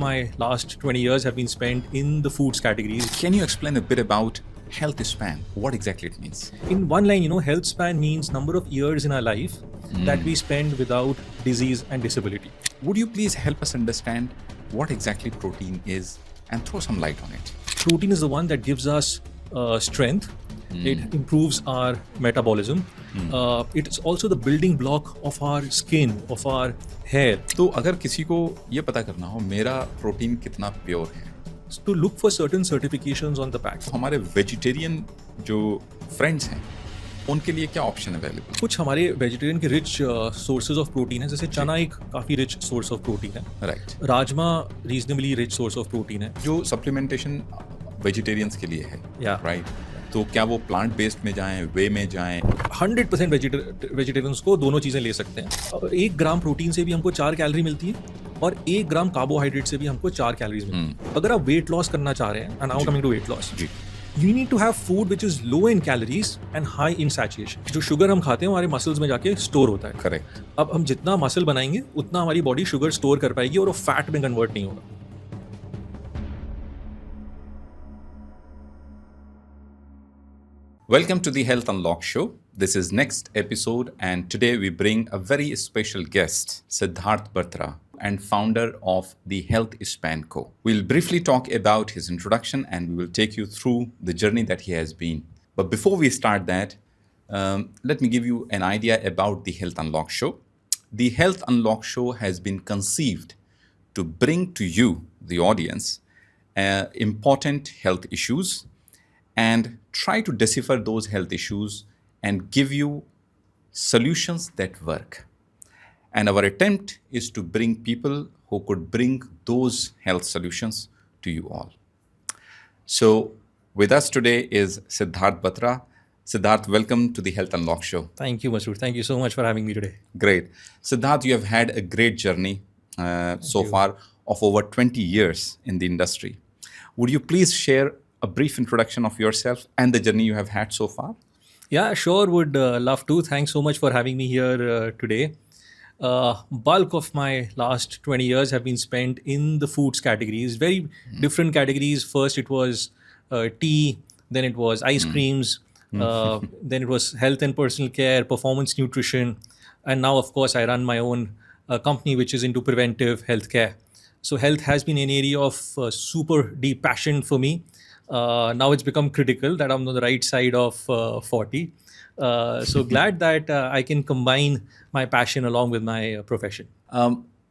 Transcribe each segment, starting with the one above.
my last 20 years have been spent in the foods categories. Can you explain a bit about health span? What exactly it means? In one line, health span means number of years in our life that we spend without disease and disability. Would you please help us understand what exactly protein is and throw some light on it? Protein is the one that gives us strength. It improves our metabolism. It's also the building block of our skin, of our hair. तो अगर किसी को ये पता करना हो मेरा protein कितना प्योर है, To look for certain certifications on the pack. हमारे वेजिटेरियन जो फ्रेंड्स हैं उनके लिए क्या ऑप्शन अवेलेबल? कुछ हमारे वेजिटेरियन के रिच सोर्सेज ऑफ प्रोटीन है, जैसे चना एक काफ़ी रिच सोर्स ऑफ प्रोटीन है. Right. Rajma reasonably rich source of protein है. जो सप्लीमेंटेशन वेजिटेरियंस के लिए है, Yeah. राइट, तो क्या वो प्लांट बेस्ड में जाएं, वे में जाएं? 100% वेजिटेरियंस को दोनों चीज़ें ले सकते हैं. 1 ग्राम प्रोटीन से भी हमको 4 कैलोरी मिलती है और 1 ग्राम कार्बोहाइड्रेट से भी हमको 4 कैलोरीज मिलती है. अगर आप वेट लॉस करना चाह रहे हैं, now coming to weight loss, जी. you need to have food which is low in calories and high in satiation. जो शुगर हम खाते हैं हमारे मसल्स में जाके स्टोर होता है. करेक्ट. अब हम जितना मसल बनाएंगे उतना हमारी बॉडी शुगर स्टोर कर पाएगी और वो फैट में कन्वर्ट नहीं होगा. Welcome to the Health Unlock Show. This is next episode, and today we bring a very special guest, Siddharth Batra, and founder of the Health Span Co. We'll briefly talk about his introduction and we will take you through the journey that he has been. But before we start that, let me give you an idea about the Health Unlock Show. The Health Unlock Show has been conceived to bring to you, the audience, important health issues and try to decipher those health issues and give you solutions that work. And our attempt is to bring people who could bring those health solutions to you all. So with us today is Siddharth Batra. Siddharth, welcome to the Health Unlock Show. Thank you, Masood. Thank you so much for having me today. Great. Siddharth, you have had a great journey so far of over 20 years in the industry. Would you please share a brief introduction of yourself and the journey you have had so far? Yeah, sure, would love to. Thanks so much for having me here today. Bulk of my last 20 years have been spent in the foods categories, very different categories. First it was tea, then it was ice creams, then it was health and personal care, performance nutrition, and now of course I run my own company which is into preventive healthcare. So health has been an area of super deep passion for me. Now it's become critical that I'm on the right side of 40. So glad that I can combine my passion along with my profession.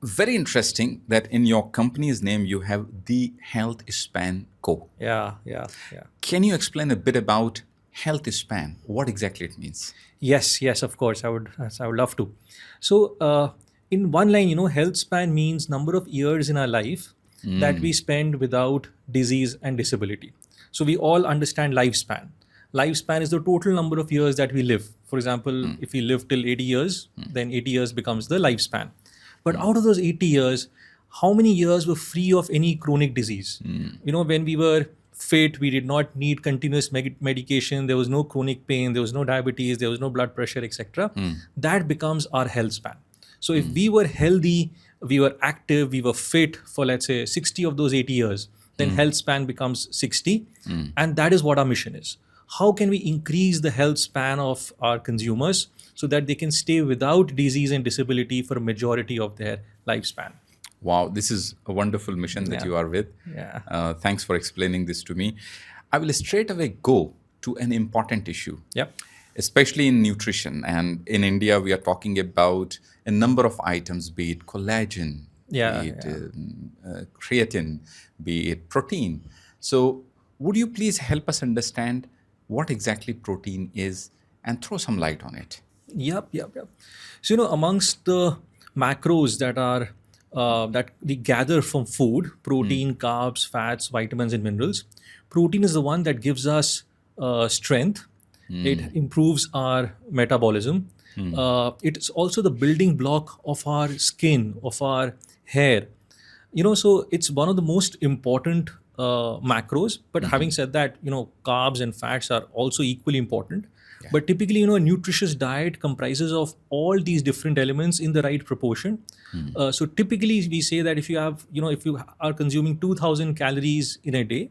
Very interesting that in your company's name you have the Health Span Co. Yeah. Can you explain a bit about Health Span? What exactly it means? Yes, of course. I would love to. So in one line, health span means number of years in our life that we spend without disease and disability. So we all understand lifespan. Lifespan is the total number of years that we live. For example, if we live till 80 years, then 80 years becomes the lifespan. But out of those 80 years, how many years were free of any chronic disease? When we were fit, we did not need continuous medication. There was no chronic pain. There was no diabetes. There was no blood pressure, etc. That becomes our health span. So if we were healthy, we were active, we were fit for, let's say, 60 of those 80 years, then health span becomes 60. And that is what our mission is. How can we increase the health span of our consumers so that they can stay without disease and disability for a majority of their lifespan? Wow, this is a wonderful mission that you are with. Yeah. Thanks for explaining this to me. I will straight away go to an important issue. Yep. Especially in nutrition. And in India, we are talking about a number of items, be it collagen, be it creatine, be it protein. So would you please help us understand what exactly protein is and throw some light on it? Yep. So, amongst the macros that are that we gather from food, protein, carbs, fats, vitamins, and minerals, protein is the one that gives us strength. It improves our metabolism. It's also the building block of our skin, of our hair. So it's one of the most important macros. But having said that, carbs and fats are also equally important. But typically, a nutritious diet comprises of all these different elements in the right proportion. So typically, we say that if you have, if you are consuming 2,000 calories in a day,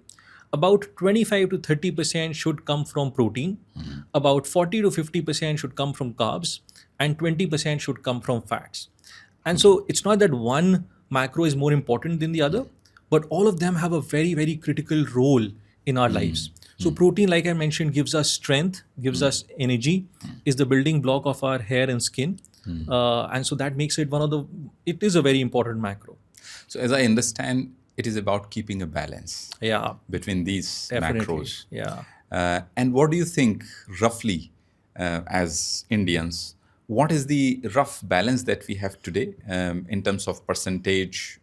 about 25 to 30% should come from protein, about 40 to 50% should come from carbs, and 20% should come from fats. And so it's not that one macro is more important than the other, but all of them have a very, very critical role in our lives. So protein, like I mentioned, gives us strength, gives us energy, is the building block of our hair and skin. And so that makes it it is a very important macro. So as I understand, it is about keeping a balance between these Definitely. macros. Yeah. And what do you think, roughly, as Indians, what is the rough balance that we have today in terms of percentage?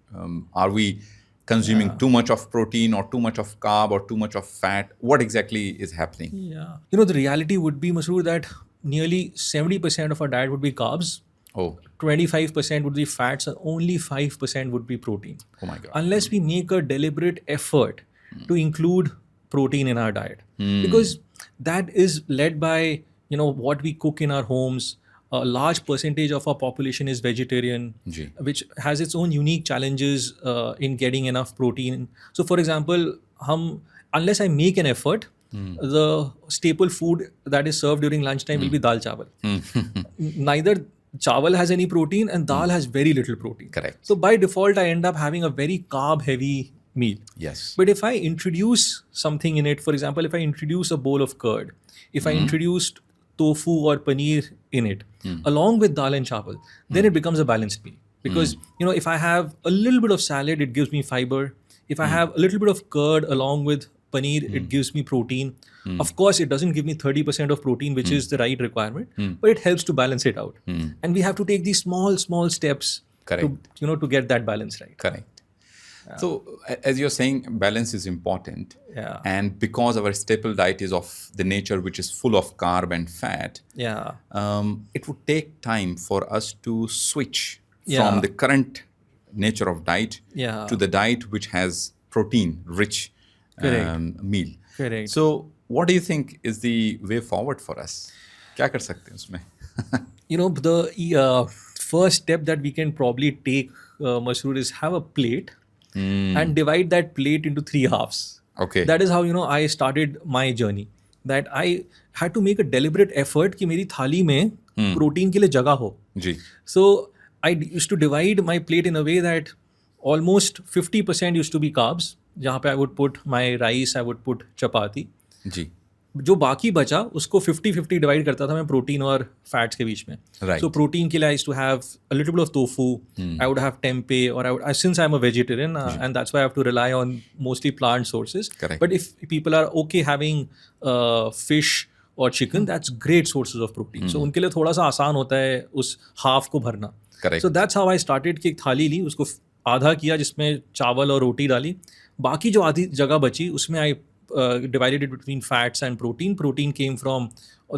Are we consuming too much of protein or too much of carb or too much of fat? What exactly is happening? Yeah. The reality would be, Masroor, that nearly 70% of our diet would be carbs. Oh, 25% would be fats, and only 5% would be protein. oh my God. Unless we make a deliberate effort to include protein in our diet. Because that is led by, what we cook in our homes. A large percentage of our population is vegetarian, Ji. which has its own unique challenges in getting enough protein. So, for example, unless I make an effort, the staple food that is served during lunchtime will be dal chawal. Neither chawal has any protein and dal has very little protein. Correct. So by default, I end up having a very carb heavy meal. Yes. But if I introduce something in it, for example, if I introduce a bowl of curd, if I introduced tofu or paneer in it, along with dal and chawal, then it becomes a balanced meal. Because, if I have a little bit of salad, it gives me fiber. If I have a little bit of curd along with paneer, it gives me protein. Of course, it doesn't give me 30% of protein, which is the right requirement, but it helps to balance it out. And we have to take these small steps to get that balance right. Correct. So, as you're saying, balance is important. Yeah. And because our staple diet is of the nature which is full of carb and fat, Yeah. it would take time for us to switch Yeah. from the current nature of diet Yeah. to the diet which has protein-rich Correct. meal. Correct. So, what do you think is the way forward for us? क्या कर सकते हैं उसमें? The first step that we can probably take, Masroor, is have a plate and divide that plate into 3 halves. Okay. That is how, I started my journey. That I had to make a deliberate effort कि मेरी थाली में protein के लिए जगह हो. जी. So I used to divide my plate in a way that almost 50% used to be carbs, जहाँ पे I would put my rice, I would put chapati. जी. जो बाकी बचा उसको 50-50 डिवाइड करता था मैं प्रोटीन और फैट्स के बीच में. Right. So प्रोटीन के लिए I used to have a little bit of tofu, I would have tempeh, or since I'm a vegetarian and that's why I have to rely on mostly plant sources. Correct. But if people are okay having fish or chicken, that's great sources of protein. So उनके लिए थोड़ा सा आसान होता है उस half को भरना. Correct. So that's how I started कि एक थाली ली, उसको आधा किया जिसमें चावल और रोटी डाली, बाकी जो आधी जगह बची उसमें I divided it between fats and protein. Protein came from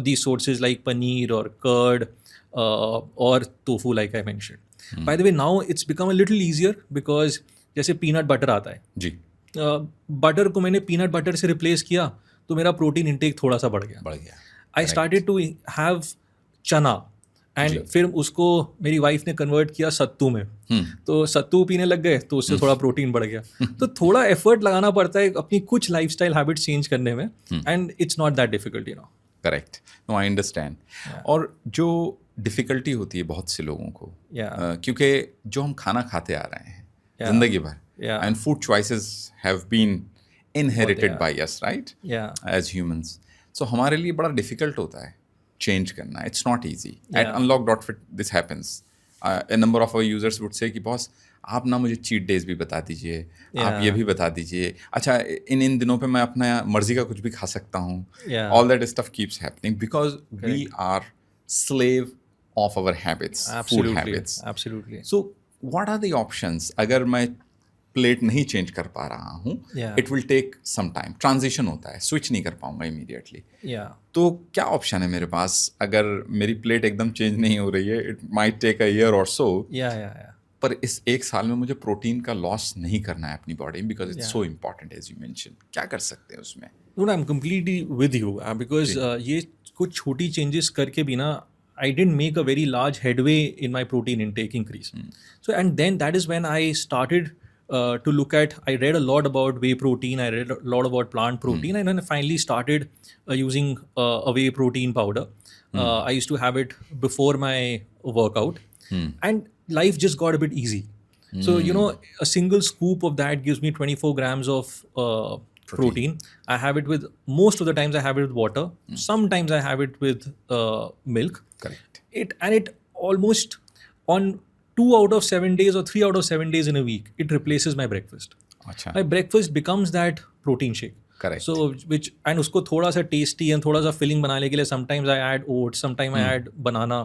these sources like paneer or curd or tofu, like I mentioned. By the way, now it's become a little easier because जैसे peanut butter आता है. जी. Butter को मैंने peanut butter से replace किया तो मेरा protein intake थोड़ा सा बढ़ गया. बढ़ गया. I started to have चना एंड फिर उसको मेरी वाइफ ने कन्वर्ट किया सत्तू में. तो सत्तू पीने लग गए तो उससे थोड़ा प्रोटीन बढ़ गया. तो थोड़ा एफर्ट लगाना पड़ता है अपनी कुछ लाइफस्टाइल हैबिट्स चेंज करने में and it's not that difficult correct. No, I understand. और जो डिफिकल्टी होती है बहुत से लोगों को, क्योंकि जो हम खाना खाते आ रहे हैं जिंदगी भर, and food choices have been inherited by us, right, as humans. So हमारे लिए बड़ा डिफिकल्ट होता है चेंज करना. It's not easy. At unlock.fit this happens. A number of our users would say कि बॉस आप ना मुझे चीट डेज भी बता दीजिए, आप ये भी बता दीजिए, अच्छा इन दिनों पे मैं अपना मर्जी का कुछ भी खा सकता हूँ. All that stuff keeps happening because we are slave of our habits, food habits. Absolutely. So what are the options? अगर मैं प्लेट नहीं चेंज कर पा रहा हूँ, it will take some time. Transition होता है, स्विच नहीं कर पाऊंगा इमीडिएटली. तो क्या ऑप्शन है मेरे पास अगर मेरी प्लेट एकदम चेंज नहीं हो रही है? It might take a year or so, पर इस 1 साल में मुझे प्रोटीन का लॉस नहीं करना है अपनी बॉडी में because it's so important as you mention. क्या कर सकते हैं उसमें? No, I'm completely with you because ये कुछ छोटी changes करके भी ना I didn't make a very large headway in my protein intake increase. So and then that is when I started to look at. I read a lot about whey protein. I read a lot about plant protein, and then I finally started using a whey protein powder. I used to have it before my workout, and life just got a bit easy. So a single scoop of that gives me 24 grams of protein. I have it with most of the times I have it with water. Sometimes I have it with milk. Correct. It almost on 2 out of 7 days or 3 out of 7 days in a week, it replaces my breakfast. अच्छा. My breakfast becomes that protein shake. Correct. So and उसको थोड़ा सा tasty and थोड़ा सा filling बनाने के लिए sometimes I add oats, sometimes I add banana.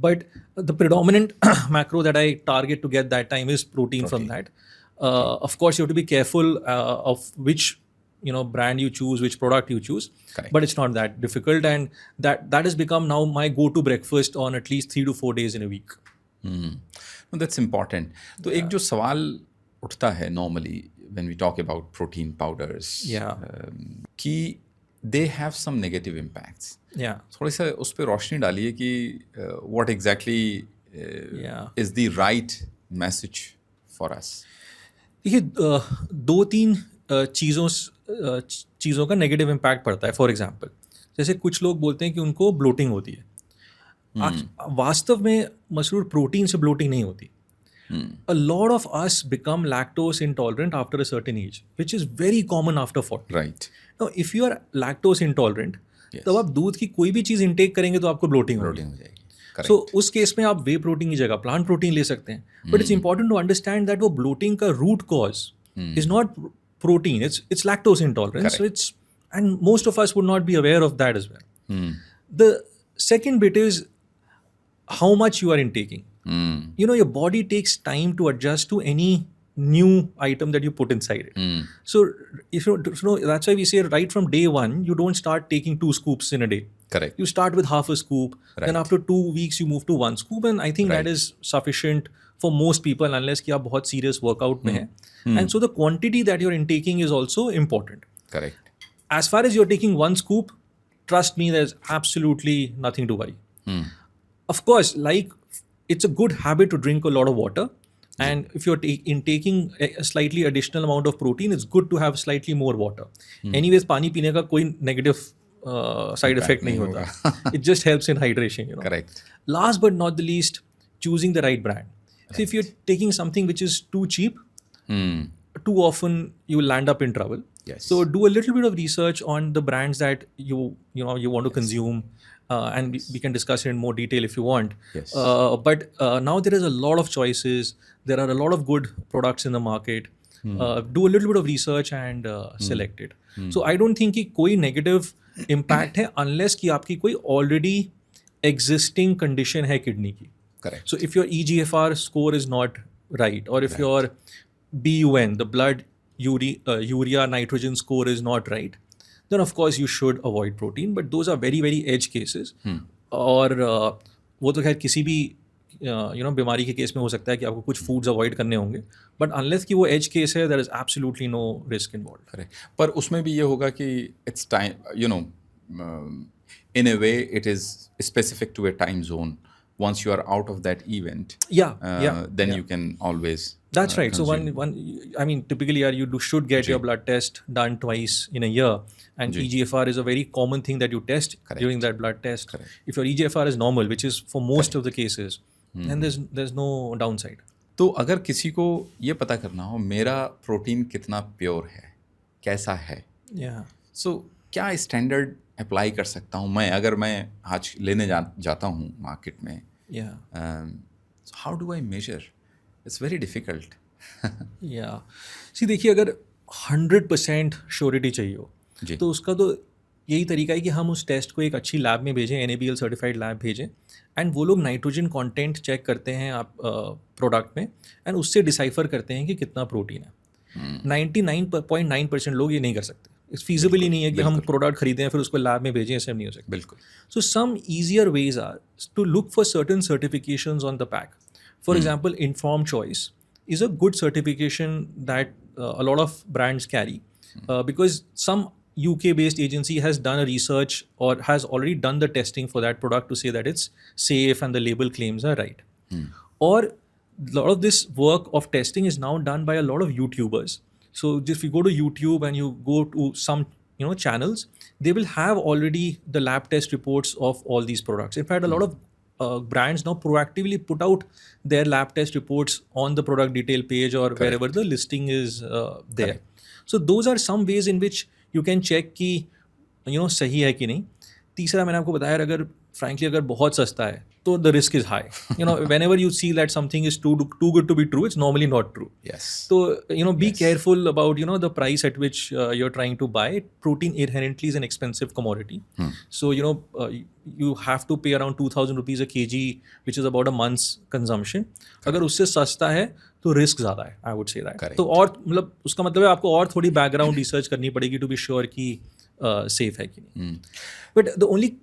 But the predominant macro that I target to get that time is protein. From that. Of course, you have to be careful of which brand you choose, which product you choose. Correct. But it's not that difficult, and that has become now my go-to breakfast on at least 3 to 4 days in a week. No, that's important. तो एक जो सवाल उठता है normally when we talk about protein powders, कि they have some negative impacts. Yeah. थोड़ी सा उस पर रोशनी डालिए कि what exactly is the right message for us. देखिए 2-3 चीज़ों का नेगेटिव इम्पैक्ट पड़ता है. फॉर एग्जांपल, जैसे कुछ लोग बोलते हैं कि उनको ब्लोटिंग होती है. वास्तव में मसरूर प्रोटीन से ब्लोटिंग नहीं होती. A lot of us become lactose intolerant after a certain age, which is very common after 40. Right. Now, if you are lactose intolerant, तब आप दूध की कोई भी चीज़ इंटेक करेंगे तो आपको ब्लोटिंग हो जाएगी. सो उस केस में आप वे प्रोटीन की जगह प्लांट प्रोटीन ले सकते हैं. But it's important to understand that वो ब्लोटिंग का root cause is not protein, it's lactose intolerance. So and most of us would not be aware of that as well. The second bit is how much you are intaking. Your body takes time to adjust to any new item that you put inside it. So if that's why we say right from day one, you don't start taking 2 scoops in a day. Correct. You start with half a scoop. Right. Then after 2 weeks, you move to 1 scoop. And I think that is sufficient for most people unless कि आप बहुत serious workout में हैं. And so the quantity that you're intaking is also important. Correct. As far as you're taking 1 scoop, trust me, there's absolutely nothing to worry. Of course, it's a good habit to drink a lot of water. And if you're intaking a slightly additional amount of protein, it's good to have slightly more water. Anyways, पानी पीने का कोई negative side effect नहीं होता. It just helps in hydration. Correct. Last but not the least, choosing the right brand. Right. So if you're taking something which is too cheap, too often you will land up in trouble. Yes. So do a little bit of research on the brands that you want to consume. And we can discuss it in more detail if you want. Yes. But now there is a lot of choices. There are a lot of good products in the market. Do a little bit of research and select it. So I don't think कि कोई negative impact है unless कि आपकी कोई already existing condition है kidney की. Correct. So if your EGFR score is not right, or if your BUN, the blood urea nitrogen score is not right, then of course you should avoid protein. But those are very, very edge cases. और वो तो खैर किसी भी बीमारी के case में हो सकता है कि आपको कुछ फूड्स अवॉइड करने होंगे. बट अनलेस कि वो एज केस है, there is absolutely no risk involve. Correct. पर उसमें भी ये होगा कि it's time, in a way it is specific to a time zone. Once you are out of that event, then you can always. That's right. So I mean, typically, you should get your blood test done twice in a year, and EGFR is a very common thing that you test during that blood test. Correct. If your EGFR is normal, which is for most of the cases, then there's no downside. तो अगर किसी को ये पता करना हो मेरा protein कितना प्योर है, कैसा है, so क्या स्टैंडर्ड अप्लाई कर सकता हूँ मैं अगर मैं आज लेने जाता हूँ मार्केट में? So how do I measure? It's very difficult. See, देखिए, अगर 100% श्योरिटी चाहिए हो तो उसका तो यही तरीका है कि हम उस टेस्ट को एक अच्छी लैब में भेजें, NABL सर्टिफाइड लैब भेजें, एंड वो लोग नाइट्रोजन कंटेंट चेक करते हैं आप प्रोडक्ट में, एंड उससे डिसाइफर करते हैं कि कितना प्रोटीन है. 99.9% लोग ये नहीं कर सकते. इट्स फीजिबल ही नहीं है कि हम प्रोडक्ट खरीदें फिर उसको लैब में भेजें, ऐसे नहीं हो सकता. बिल्कुल. So some easier ways are to look for certain certifications on the pack. For example, Informed Choice is a good certification that a lot of brands carry because some UK based agency has done a research or has already done the testing for that product to say that it's safe and the label claims are right. Or a lot of this work of testing is now done by a lot of YouTubers. So just if you go to YouTube and you go to some channels, they will have already the lab test reports of all these products. In fact, a lot of brands now proactively put out their lab test reports on the product detail page or wherever the listing is there. So those are some ways in which you can check कि सही है कि नहीं. तीसरा मैंने आपको बताया, अगर frankly अगर बहुत सस्ता है तो the risk is high. Whenever you see that something is too good to be true, it's normally not true. Yes. So be careful about the price at which you're trying to buy. Protein inherently is an expensive commodity. So you have to pay around 2,000 rupees a kg, which is about a month's consumption. अगर उससे सस्ता है तो risk ज़्यादा है, I would say that. Correct. तो और मतलब उसका मतलब है आपको और थोड़ी बैकग्राउंड रिसर्च करनी पड़ेगी to be sure कि सेफ है कि नहीं. But the only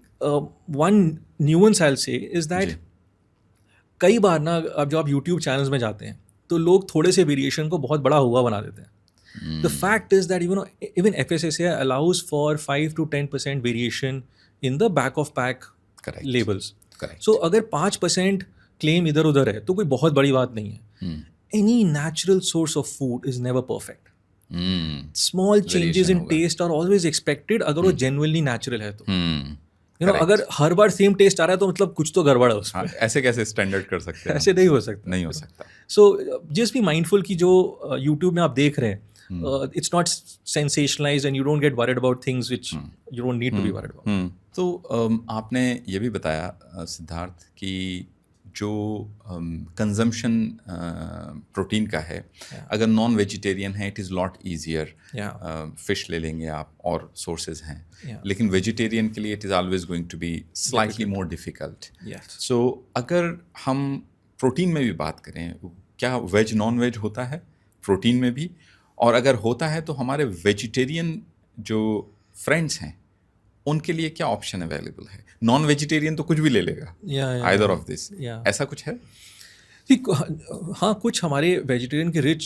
one nuance I'll say is that कई बार ना अब जब आप YouTube चैनल्स में जाते हैं तो लोग थोड़े से वेरिएशन को बहुत बड़ा हुआ बना देते हैं. The fact is that even FSSAI allows for 5 to 10% variation in the back of pack labels. Correct. So अगर 5% claim इधर उधर है तो कोई बहुत बड़ी बात नहीं है. Any natural source of food is never perfect. Small changes in taste are always expected अगर वो genuinely natural है तो. अगर हर बार सेम टेस्ट आ रहा है तो मतलब कुछ तो गड़बड़ है उसमें. ऐसे कैसे स्टैंडर्ड कर सकते हैं? ऐसे नहीं हो सकता. नहीं हो सकता. सो जस्ट बी माइंडफुल कि जो यूट्यूब में आप देख रहे हैं, it's not sensationalized and you don't get worried about things which you don't need to be worried about. तो आपने ये भी बताया सिद्धार्थ कि जो कंजम्पशन प्रोटीन का है, अगर नॉन वेजिटेरियन है it is lot easier. Fish ले लेंगे आप और सोर्सेज हैं. लेकिन वेजिटेरियन के लिए it is always going to be slightly more difficult. So अगर हम प्रोटीन में भी बात करें, क्या वेज नॉन वेज होता है प्रोटीन में भी? और अगर होता है तो हमारे वेजिटेरियन जो फ्रेंड्स हैं उनके लिए क्या ऑप्शन अवेलेबल है? नॉन वेजिटेरियन तो कुछ भी ले लेगा, आइदर ऑफ दिस. ऐसा कुछ है? हाँ, कुछ हमारे वेजिटेरियन के रिच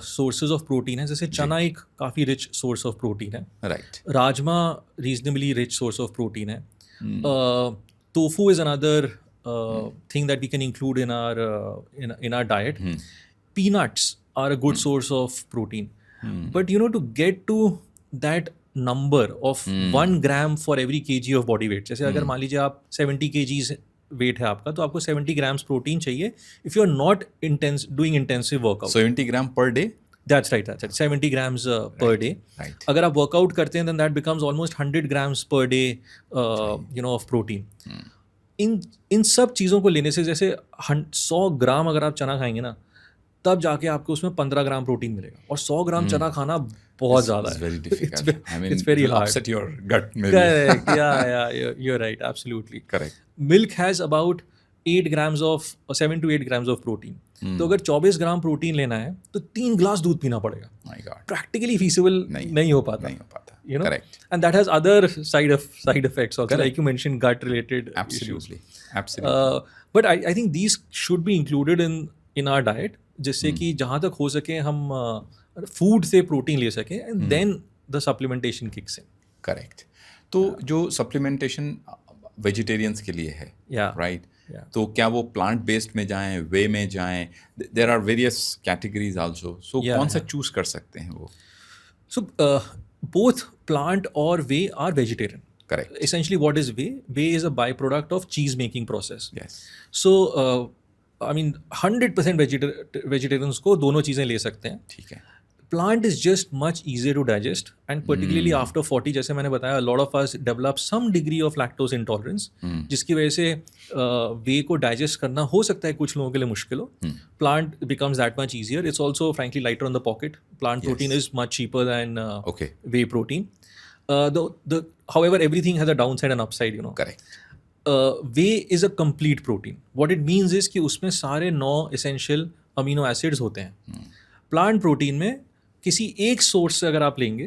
सोर्सेज ऑफ प्रोटीन है. जैसे चना एक काफ़ी रिच सोर्स ऑफ प्रोटीन है. Right. Rajma reasonably rich source of protein है. Tofu is another thing that we can include in our diet. Peanuts are a good source of protein. But to get to that number of 1 gram for every kg of body weight, जैसे अगर मान लीजिए आप 70 kgs wait है आपका तो आपको 70 grams protein चाहिए if you are not doing intensive workout. 70 gram per day? That's right. 70 grams per day. Right. अगर आप वर्कआउट करते हैं then that becomes almost 100 grams per day of protein. इन सब चीज़ों को लेने से, जैसे 100 ग्राम अगर आप चना खाएंगे ना तब जाके आपको उसमें 15 ग्राम प्रोटीन मिलेगा. और 100 ग्राम चना खाना बहुत ज़्यादा है. Very difficult. It's very hard. Upset your gut maybe. Correct. Yeah, you're right. Absolutely. Correct. Milk has about 8 grams of 7 to 8 grams of protein. तो अगर 24 ग्राम प्रोटीन लेना है तो 3 ग्लास दूध पीना पड़ेगा. My God. Practically feasible नहीं हो पाता. Correct. And that has other side effects also. Correct. Like you mentioned, gut related issues. But I think these should be included in our diet, जिससे कि जहाँ तक हो सके हम फूड से प्रोटीन ले सकें and then the supplementation kicks in. Correct. तो जो supplementation वेजिटेरियंस के लिए है, राइट? तो क्या वो प्लांट बेस्ड में जाएं, वे में जाएं? There are various categories also. So कौन सा चूज कर सकते हैं वो? सो both plant or whey are vegetarian. Correct. Essentially, what is whey? Whey is a byproduct of cheese making process. Yes. So, I mean, 100% vegetarians को दोनों चीज़ें ले सकते हैं. ठीक है. Plant is just much easier to digest, and particularly after 40, जैसे मैंने बताया, a lot of us develop some degree of lactose intolerance, जिसकी वजह से whey को digest करना हो सकता है कुछ लोगों के लिए मुश्किल हो. Plant becomes that much easier. It's also frankly lighter on the pocket. Plant protein is much cheaper than whey protein. However, everything has a downside and upside, Correct. Whey is a complete protein. What it means is कि उसमें सारे 9 essential amino acids होते हैं. Plant protein में किसी एक source से अगर आप लेंगे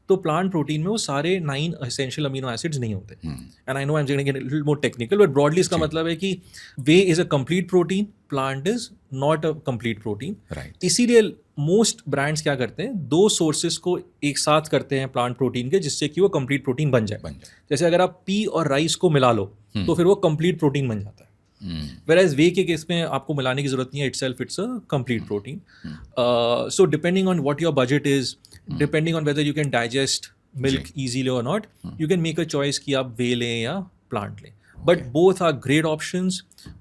तो प्लांट प्रोटीन में वो सारे 9 एसेंशियल अमीनो एसिड्स नहीं होते. And I know I am getting a little more technical, but broadly इसका मतलब है कि way is a complete protein, plant is not a complete protein. Right. इसीलिए मोस्ट ब्रांड्स क्या करते हैं, 2 सोर्सेज को एक साथ करते हैं प्लांट प्रोटीन के, जिससे कि वो कंप्लीट प्रोटीन बन जाए. जैसे अगर आप पी और राइस को मिला लो तो फिर वो कंप्लीट प्रोटीन बन जाता है. Whereas वे के केस में आपको मिलाने की जरूरत नहीं है, itself it's a complete protein. So depending on what your budget is, depending on whether you can digest milk easily or not, you can make a choice कि आप वे लें या plant लें. But both are great options.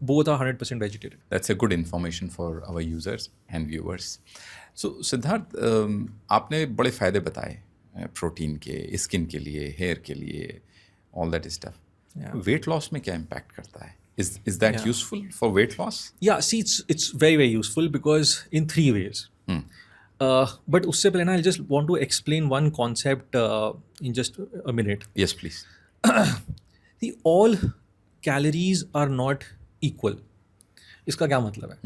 Both are 100% vegetarian. That's a good information for our users and viewers. So Siddharth, आपने बड़े फायदे बताए protein के, स्किन के लिए, हेयर के लिए, all that stuff. Weight loss में क्या इम्पैक्ट करता है? Is that useful for weight loss? Yeah, see, it's very, very useful because in 3 ways. But उससे पहले ना, I just want to explain one concept in just a minute. Yes, please. See, all calories are not equal. इसका क्या मतलब है?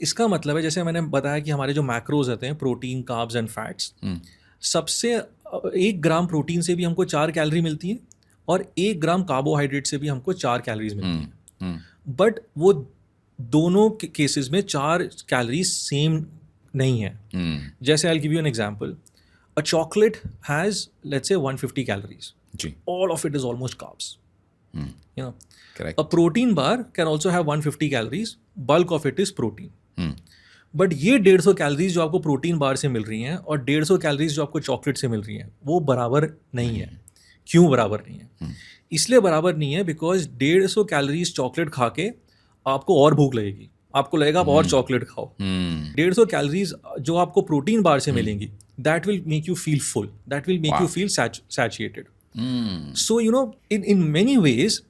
इसका मतलब है, जैसे मैंने बताया कि हमारे जो मैक्रोज होते हैं, प्रोटीन, कार्ब्स एंड फैट्स, सबसे 1 ग्राम प्रोटीन से भी हमको 4 कैलोरी मिलती है और 1 ग्राम कार्बोहाइड्रेट से भी हमको 4 कैलोरीज मिलती है. बट वो दोनों केसेस में 4 कैलोरीज सेम नहीं है. जैसे I give you an example. A chocolate has, let's say, 150 calories. All of it is almost carbs. You know, correct. A protein bar can also have 150 calories. Bulk of it is protein. But ये 150 calories जो आपको protein bar से मिल रही हैं और 150 calories जो आपको chocolate से मिल रही हैं, वो बराबर नहीं है. क्यों बराबर नहीं है? इसलिए बराबर नहीं है बिकॉज 150 कैलोरीज चॉकलेट खा के आपको और भूख लगेगी, आपको लगेगा आप और चॉकलेट खाओ. 150 कैलोरीज जो आपको प्रोटीन बार से मिलेंगी, that will make you feel full, that will make you feel satiated. So, you know, in many ways,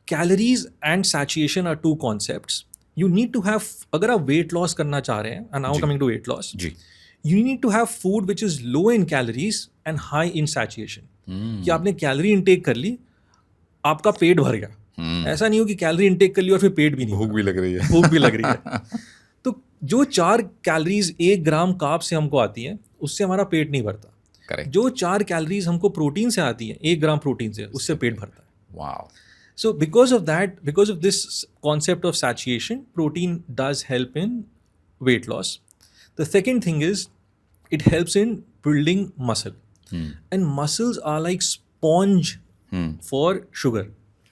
calories and satiation are 2 concepts. You need to have, अगर आप weight loss करना चाह रहे हैं, and now coming to weight loss, you need to have food which is low in calories and high in satiation. कि आपने calorie intake कर ली, आपका पेट भर गया. ऐसा नहीं हो कि कैलोरी इंटेक कर ली और फिर पेट भी नहीं, भूख भी लग रही है. भूख भी लग रही है. तो जो 4 कैलोरीज 1 ग्राम कार्ब से हमको आती है, उससे हमारा पेट नहीं भरता. Correct. जो 4 कैलोरीज हमको प्रोटीन से आती है, 1 ग्राम प्रोटीन से, उससे पेट भरता है. Wow. So because of that, because of this concept of satiation, protein does help in weight loss. The second thing is it helps in building muscle. And muscles are like sponge for sugar.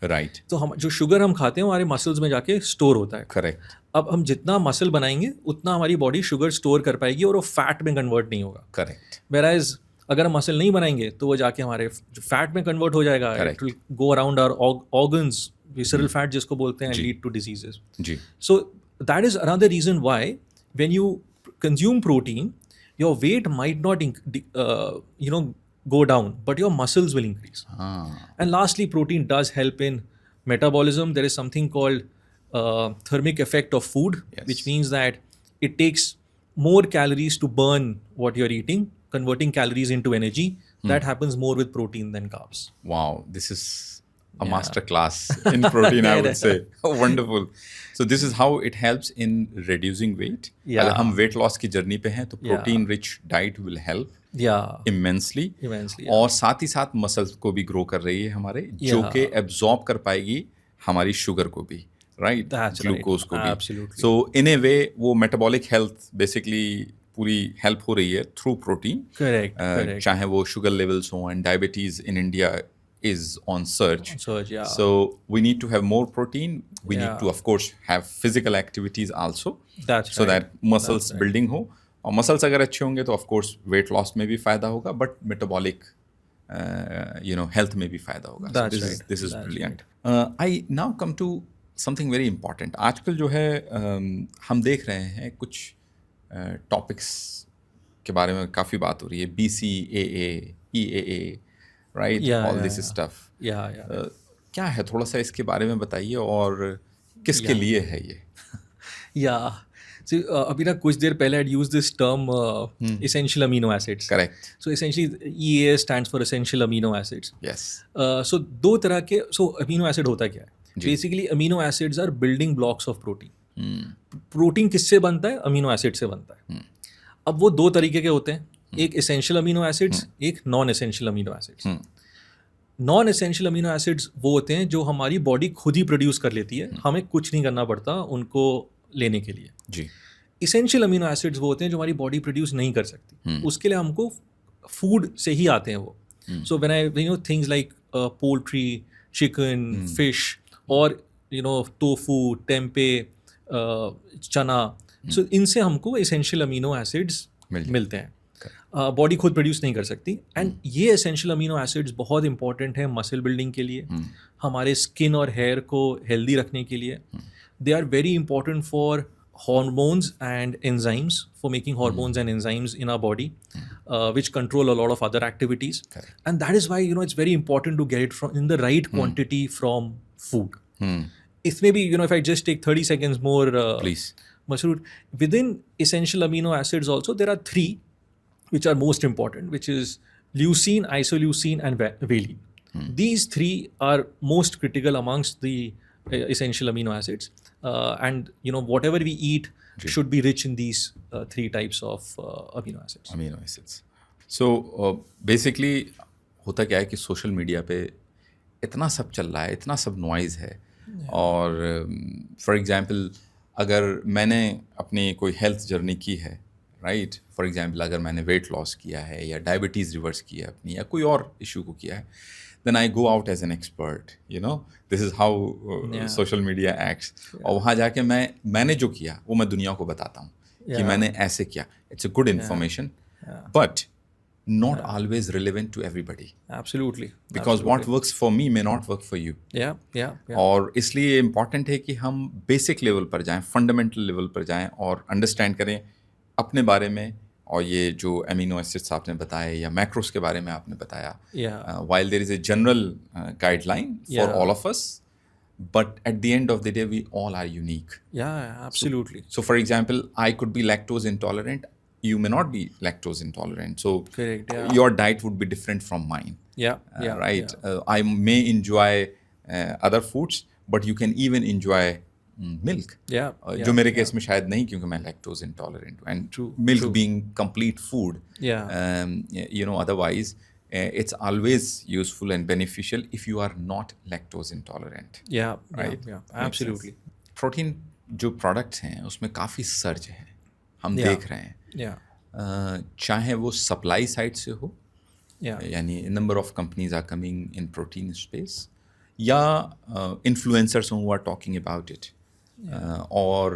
Right. तो हम जो sugar हम खाते हैं हमारे muscles में जाके store होता है. Correct. अब हम जितना मसल बनाएंगे उतना हमारी बॉडी शुगर स्टोर कर पाएगी और वो फैट में कन्वर्ट नहीं होगा. Correct. Whereas अगर हम मसल नहीं बनाएंगे तो वो जाके हमारे फैट में कन्वर्ट हो जाएगा. It will go around our organs, visceral fat जिसको बोलते हैं, लीड टू डिजीजेस. जी. So that is another reason why when you consume protein, your weight might not you know go down, but your muscles will increase. And lastly, protein does help in metabolism. There is something called thermic effect of food, which means that it takes more calories to burn what you're eating, converting calories into energy. That happens more with protein than carbs. Wow, this is a master class in protein, I would say. Oh, wonderful. So this is how it helps in reducing weight. अगर हम weight loss की journey पे हैं तो protein rich diet will help immensely. और साथ ही साथ muscles को भी ग्रो कर रही है हमारे, जो कि एब्जॉर्ब कर पाएगी हमारी शुगर को भी, राइट, ग्लूकोज को भी. सो इन ए वे वो मेटाबॉलिक हेल्थ बेसिकली पूरी हेल्प हो रही है थ्रू प्रोटीन. चाहे वो शुगर लेवल्स हों, and diabetes in India is on surge. So we need to have more protein. We need to, of course, have physical activities also. So that muscles building हो. और muscles अगर अच्छे होंगे तो of course weight loss में भी फायदा होगा, बट मेटाबॉलिक हेल्थ में भी फायदा होगा. This is brilliant. I now come to something very important. आजकल जो है हम देख रहे हैं कुछ टॉपिक्स के बारे में काफ़ी बात हो रही है. BCAA, EAA, right, all this stuff. क्या है, थोड़ा सा इसके बारे में बताइए और किसके लिए है ये? So, अभी ना कुछ देर पहले I'd used this term essential amino acids. Correct. So essentially EAA stands for essential amino acids. Yes. So 2 तरह के, so amino acid होता क्या है? Basically amino acids are building blocks of protein. Protein किससे बनता है? अमीनो एसिड से बनता है. अब वो 2 तरीके के होते हैं, एक essential amino acids, एक non essential amino acids. Non essential amino acids वो होते हैं जो हमारी बॉडी खुद ही प्रोड्यूस कर लेती है, हमें कुछ नहीं करना पड़ता उनको लेने के लिए. जी. इसेंशियल अमीनो एसिड्स वो होते हैं जो हमारी बॉडी प्रोड्यूस नहीं कर सकती, उसके लिए हमको फूड से ही आते हैं वो. So when I things like poultry, chicken, fish और टोफू, टेम्पे, चना, सो इनसे हमको एसेंशियल अमीनो एसिड्स मिलते हैं. बॉडी खुद प्रोड्यूस नहीं कर सकती. एंड ये एसेंशियल अमीनो एसिड्स बहुत इंपॉर्टेंट है मसल बिल्डिंग के लिए, हमारे स्किन और हेयर को हेल्दी रखने के लिए. They are very important for hormones and enzymes, for making hormones and enzymes in our body, which control a lot of other activities. Correct. And that is why it's very important to get it from in the right quantity from food. If maybe if I just take 30 seconds more, Please. Masroor, within essential amino acids also there are 3 which are most important, which is leucine, isoleucine and valine. These 3 are most critical amongst the essential amino acids, and whatever we eat should be rich in these 3 types of amino acids. So basically होता क्या है कि social media पे इतना सब चल रहा है, इतना सब नॉइज़ है. और फॉर एग्जांपल अगर मैंने अपनी कोई हेल्थ जर्नी की है, राइट, फॉर एग्जांपल अगर मैंने वेट लॉस किया है या डायबिटीज़ रिवर्स किया है अपनी, या कोई और इशू को किया है, then I go out as an expert, this is how social media acts. और वहाँ जाके मैंने जो किया वो मैं दुनिया को बताता हूँ कि मैंने ऐसे किया. It's a good information, but not always relevant to everybody. Absolutely. Because what works for me may not work for you. Yeah. और इसलिए important है कि हम बेसिक लेवल पर जाएं, फंडामेंटल लेवल पर जाएं और अंडरस्टैंड करें अपने बारे में. और ये जो अमीनो एसिड्स आपने बताए या मैक्रोस के बारे में आपने बताया, while there is a general guideline for all of us, but at the end of the day we all are unique. Yeah, absolutely. So for example, I could be lactose intolerant, you may not be lactose intolerant, so correct, your diet would be different from mine. Right. I may enjoy other foods, but you can even enjoy milk. जो मेरे case में शायद नहीं, क्योंकि मैं lactose intolerant हूँ. And milk being complete food, otherwise it's always useful and beneficial if you are not lactose intolerant. Right. Absolutely. Protein जो products हैं उसमें काफ़ी सर्ज है, हम देख रहे हैं. चाहे वो सप्लाई साइड से हो, यानी number of companies are coming in protein space, या influencers who are talking about it, or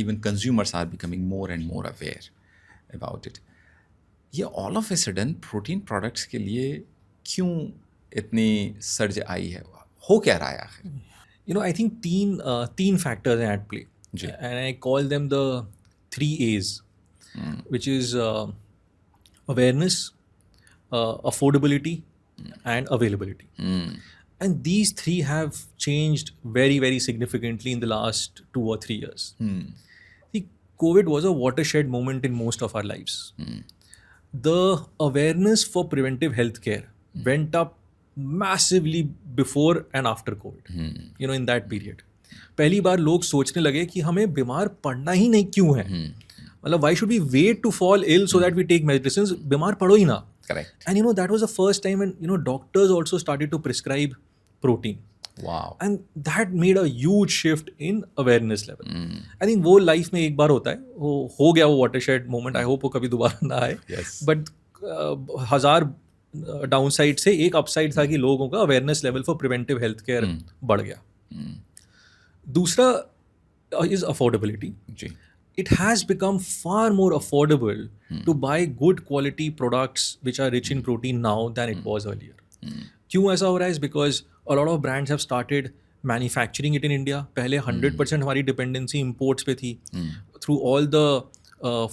even consumers are becoming more and more aware about it. ये all of a sudden protein products के लिए क्यों इतनी surge आई है, हो क्या रहा है आखिर? I think तीन factors हैं at play, and I call them the 3 A's, which is awareness, affordability, and availability. And these 3 have changed very, very significantly in the last 2 or 3 years. See, COVID was a watershed moment in most of our lives. The awareness for preventive healthcare went up massively before and after COVID. In that period. पहली बार लोग सोचने लगे कि हमें बीमार पड़ना ही नहीं क्यों है. मतलब why should we wait to fall ill so that we take medicines? बीमार पड़ो ही ना. Correct. And that was the first time when doctors also started to prescribe protein. Wow. And that made a huge shift in awareness level. I think वो life में एक बार होता है, वो हो गया वो watershed moment. I hope वो कभी दोबारा ना आए. But 1000 डाउनसाइड से एक अपसाइड था कि लोगों का awareness level for preventive health care बढ़ गया. दूसरा is affordability. It has become far more affordable to buy good quality products which are rich in protein now than it was earlier. क्यों ऐसा हो रहा है? Is because a lot of brands have started manufacturing it in India. पहले 100% हमारी dependency imports पे थी. Through all the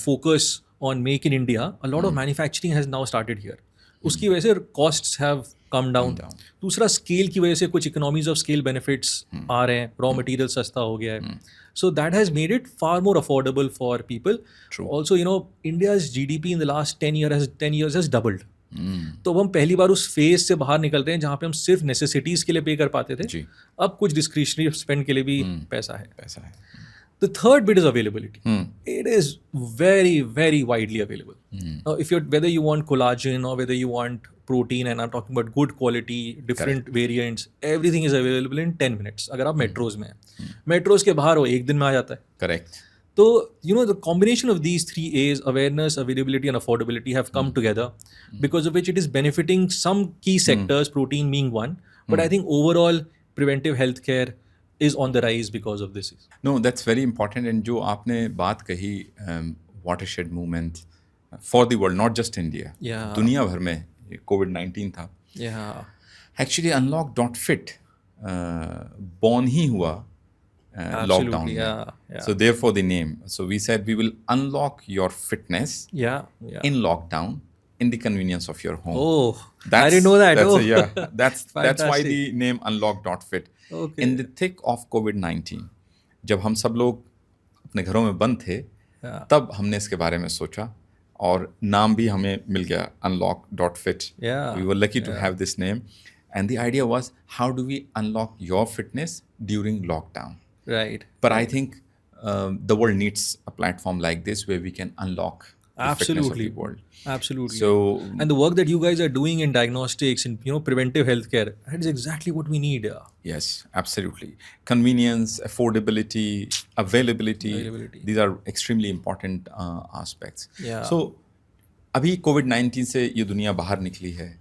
focus on make in India, a lot of manufacturing has now started here. उसकी वजह से costs have come down. दूसरा scale की वजह से कुछ इकोनॉमीज ऑफ स्केल बेनिफिट्स आ रहे हैं, रॉ मटेरियल सस्ता हो गया है. So that has made it far more affordable for people. True. Also, India's GDP in the last 10 years has doubled. तो अब हम पहली बार उस फेज से बाहर निकलते हैं जहाँ पे हम सिर्फ नेसेसिटीज के लिए पे कर पाते थे. अब कुछ डिस्क्रिशनरी स्पेंड के लिए भी पैसा है. The third bit is availability. It is very, very widely available. Now, whether you want collagen or whether you want protein, and I'm talking about good quality, different variants, everything is available in 10 minutes. अगर आप metros में हैं, metros के बाहर हो 1 दिन में आ जाता है. Correct. So, the combination of these three A's, awareness, availability, and affordability, have come together, because of which it is benefiting some key sectors, protein being one. But I think overall, preventive healthcare is on the rise because of this. No, that's very important. And जो आपने बात कही watershed movement for the world, not just India, Yeah. दुनिया भर में COVID-19 था. Yeah. Actually, unlock.fit born ही हुआ lockdown में. yeah. So therefore the name. So we said we will unlock your fitness Yeah. in lockdown in the convenience of your home. Oh, I didn't know that. That's Oh. that's why Fantastic. the name unlock.fit. Okay. In the thick of COVID-19, जब हम सब लोग अपने घरों में बंद थे, तब हमने इसके बारे में सोचा और नाम भी हमें मिल गया unlock.fit. Yeah. We were lucky to have this name. And the idea was, how do we unlock your fitness during lockdown? Right. But I think the world needs a platform like this where we can unlock the fitness of Absolutely. the world. Absolutely. So, and the work that you guys are doing in diagnostics and preventive healthcare, that is exactly what we need. yes, absolutely. Convenience, affordability, availability. These are extremely important aspects. Yeah. So, अभी COVID-19 से ये दुनिया बाहर निकली है.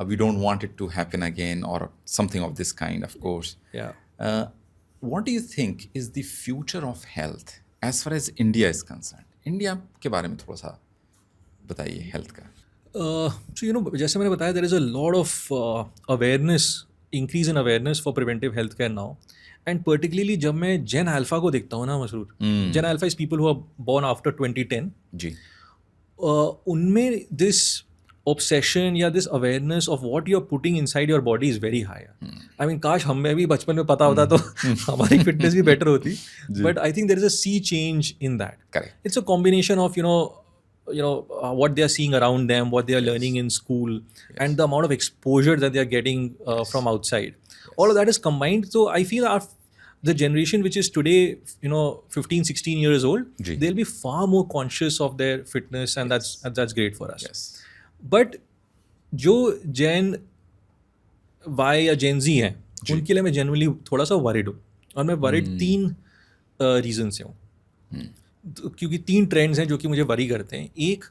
We don't want it to happen again or something of this kind, of course. Yeah. What do you think is the future of health as far as India is concerned? India के बारे में थोड़ा सा बताइए health का. So, जैसे मैंने बताया, there is a lot of awareness, increase in awareness for preventive healthcare now. And particularly जब मैं Gen Alpha को देखता हूँ ना Masroor, Gen Alpha is people who are born after 2010. जी. उनमें this obsession या this awareness of what you're putting inside your body is very high. I mean, काश हमें भी बचपन में पता होता तो हमारी fitness भी better होती. But I think there is a sea change in that. Correct. It's a combination of what they are seeing around them, what they are learning in school, and the amount of exposure that they are getting from outside. All of that is combined. So I feel the generation which is today 15, 16 years old, जी. they'll be far more conscious of their fitness, and that's great for us. Yes. But जो Gen Y या Gen Z हैं, उनके लिए मैं generally थोड़ा सा worried हूँ. और मैं वरिड 3 रीजन से हूँ. क्योंकि 3 ट्रेंड्स हैं जो कि मुझे वरी करते हैं. एक,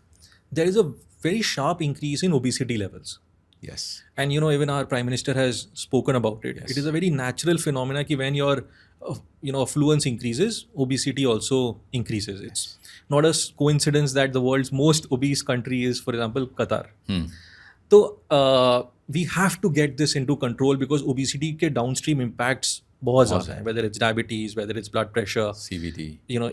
there is a very sharp increase in obesity levels. Yes. And even our Prime Minister has spoken about it. It is a very natural phenomena कि when your affluence increases, obesity also increases. It's not a coincidence that the world's most obese country is, for example, Qatar. So we have to get this into control because obesity के downstream impacts बहुत ज़्यादा हैं. Whether it's diabetes, whether it's blood pressure, CVT.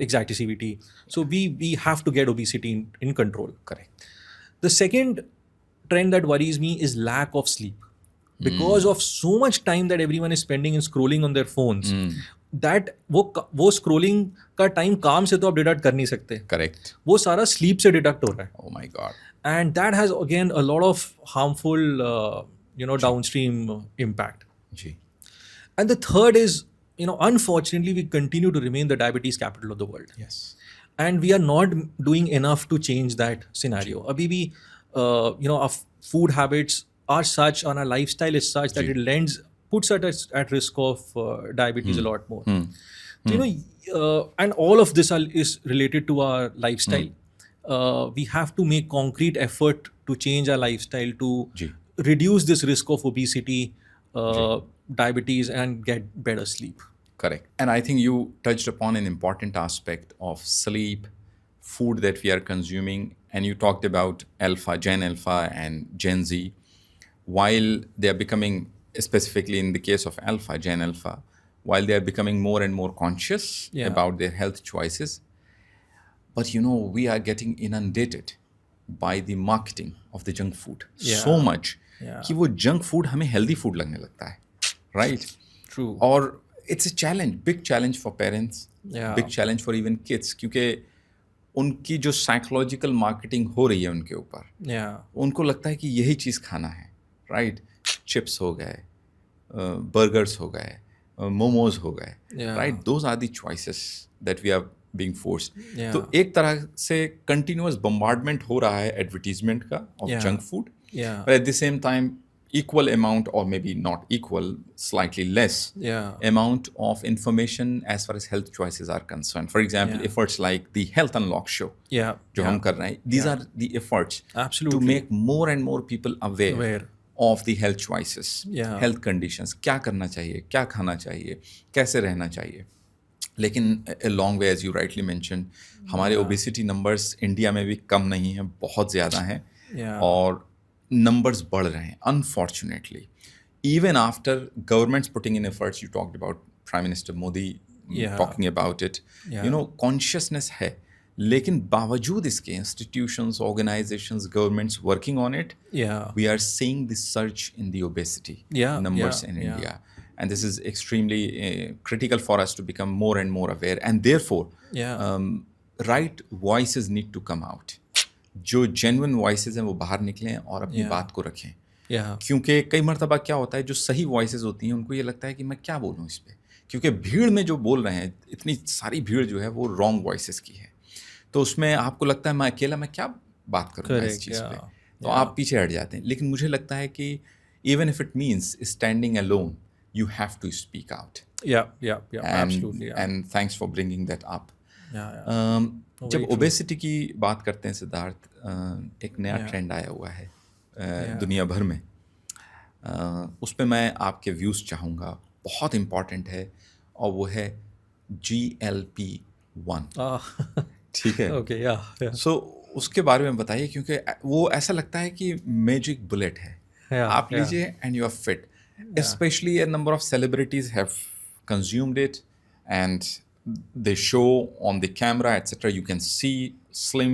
Exactly, CVT. So we have to get obesity in control. Correct. The second trend that worries me is lack of sleep. Because of so much time that everyone is spending in scrolling on their phones, that वो scrolling का time काम से तो आप deduct कर नहीं सकते. Correct. वो सारा sleep से deduct हो रहा है. Oh my God. And that has again a lot of harmful downstream impact. Ji. And the third is, unfortunately, we continue to remain the diabetes capital of the world. Yes. And we are not doing enough to change that scenario. Abhi bhi, our food habits are such, and our lifestyle is such that it puts us at risk of diabetes a lot more. So, and all of this is related to our lifestyle. We have to make concrete effort to change our lifestyle to reduce this risk of obesity, diabetes, and get better sleep. Correct. And I think you touched upon an important aspect of sleep, food that we are consuming, and you talked about Gen Alpha and Gen Z. While they are becoming, specifically in the case of Gen Alpha, while they are becoming more and more conscious about their health choices, but we are getting inundated by the marketing of the junk food so much कि वो junk food हमें healthy food लगने लगता है, right? True. और it's a challenge, big challenge for parents, big challenge for even kids, क्योंकि उनकी जो psychological marketing हो रही है उनके ऊपर, उनको लगता है कि यही चीज़ खाना है, right? Chips हो गए, burgers हो गए, momos हो गए, right? Those are the choices that we are being forced. तो एक तरह से continuous bombardment हो रहा है advertisement का of junk food, but at the same time equal amount, or maybe not equal, slightly less amount of information as far as health choices are concerned. For example, efforts like the Health Unlock show, जो हम कर रहे हैं, these are the efforts to make more and more people aware of the health choices, health conditions, क्या करना चाहिए, क्या खाना चाहिए, कैसे रहना चाहिए. लेकिन a long way, as you rightly mentioned, हमारे obesity numbers इंडिया में भी कम नहीं हैं, बहुत ज़्यादा हैं, और numbers बढ़ रहे हैं, unfortunately. Even after governments putting in efforts, you talked about Prime Minister Modi talking about it, you know, consciousness है, लेकिन बावजूद इसके institutions, organizations, governments working on it, we are seeing the surge in the obesity numbers in India. And this is extremely critical for us to become more and more aware. And therefore, right voices need to come out. जो genuine voices हैं वो बाहर निकलें और अपनी बात को रखें. क्योंकि कई मर्तबा क्या होता है, जो सही voices होती हैं उनको ये लगता है कि मैं क्या बोलूँ इस पे, क्योंकि भीड़ में जो बोल रहे हैं, इतनी सारी भीड़ जो है वो wrong voices की है, तो उसमें आपको लगता है मैं अकेला, मैं क्या बात करूँगा इस चीज़ पे, तो आप पीछे हट जाते हैं. लेकिन मुझे लगता है कि even if it means standing alone, you have to speak out. Absolutely. And thanks for bringing that up. जब ओबेसिटी की बात करते हैं सिद्धार्थ, एक नया ट्रेंड आया हुआ है दुनिया भर में, उस पर मैं आपके व्यूज़ चाहूँगा, बहुत इम्पॉर्टेंट है, और वो है GLP-1. ठीक है. Okay, So उसके बारे में बताइए, क्योंकि वो ऐसा लगता है कि मैजिक बुलेट है, आप लीजिए and you are fit. Especially a number of celebrities have consumed it, and they show on the camera, etc. You can see slim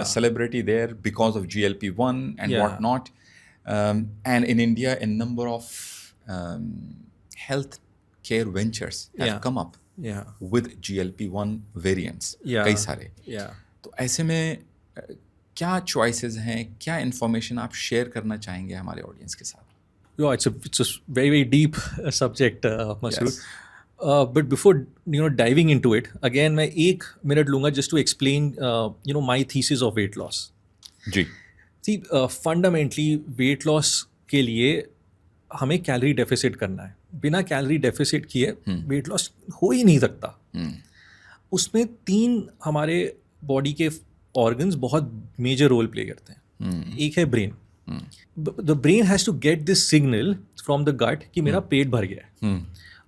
celebrity there because of GLP-1 and whatnot. And in India, a number of health care ventures have come up with GLP-1 variants. कई सारे. तो ऐसे में क्या choices हैं, क्या information आप share करना चाहेंगे हमारे audience के साथ? It's a very, very deep subject, Masood. But before diving into it, again मैं 1 minute लूँगा just to explain my thesis of weight loss. Ji. See, fundamentally weight loss के लिए हमें कैलोरी डेफिसिट करना है. बिना कैलोरी डेफिसिट किए weight loss हो ही नहीं सकता. उसमें 3 हमारे बॉडी के ऑर्गन्स बहुत मेजर रोल प्ले करते हैं. एक है brain. The brain has to get this signal from the gut कि मेरा पेट भर गया है.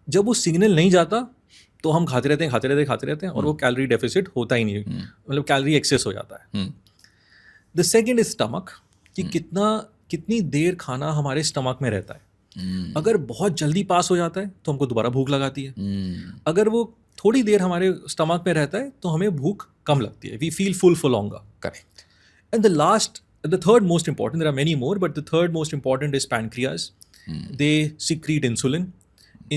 जब वो सिग्नल नहीं जाता तो हम खाते रहते हैं और वो कैलोरी डेफिसिट होता ही नहीं, मतलब कैलोरी एक्सेस हो जाता है. द सेकेंड इज स्टमक, कि कितनी देर खाना हमारे स्टमक में रहता है. अगर बहुत जल्दी पास हो जाता है तो हमको दोबारा भूख लगाती है. अगर वो थोड़ी देर हमारे स्टमक में रहता है तो हमें भूख कम लगती है. We feel full for longer. Correct. And the third most important, there are many more, but the third most important is pancreas. They secrete insulin.